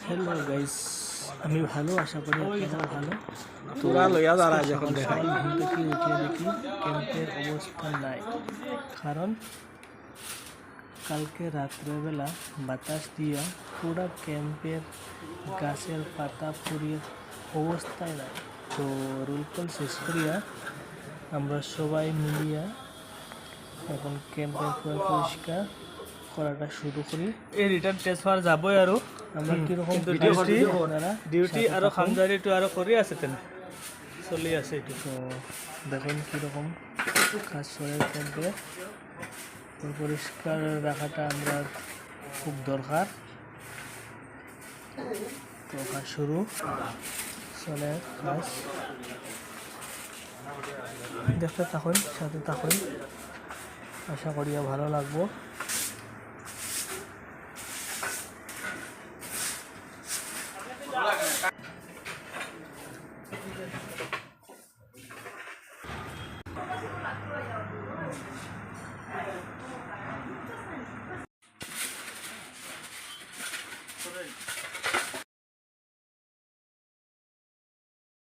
Hello guys, আমি ভালো, আশা করি আপনারা ভালো। তোরা লইয়া দাঁড়া যখন সকাল দেখাই সকাল ঘুম থেকে উঠিয়ে দেখি ক্যাম্পের অবস্থা নাই। কারণ কালকে রাত্রেবেলা বাতাস দিয়া পুরা ক্যাম্পের গাছের পাতা পুড়িয়ে অবস্থায় নাই। তো রোল কল শেষ করিয়া আমরা সবাই মিলিয়া এখন ক্যাম্পের পরিষ্কার করাটা শুরু করি। এই রিটার্ন ট্রান্সফার যাবই আৰু আমরা কিরকম ডিউটি আৰু খামদাৰিটো আৰু কৰি আছে তেনে চলি আছে এইটো। তো দেখুন কীরকম কাজ করে ক্যাম্পে। তো পরিষ্কার রাখাটা আমরা খুব দরকার। তো কাজ শুরু চলে, কাজ দেখতে থাকুন, সাথে থাকুন, আশা করিয়া ভালো লাগবো।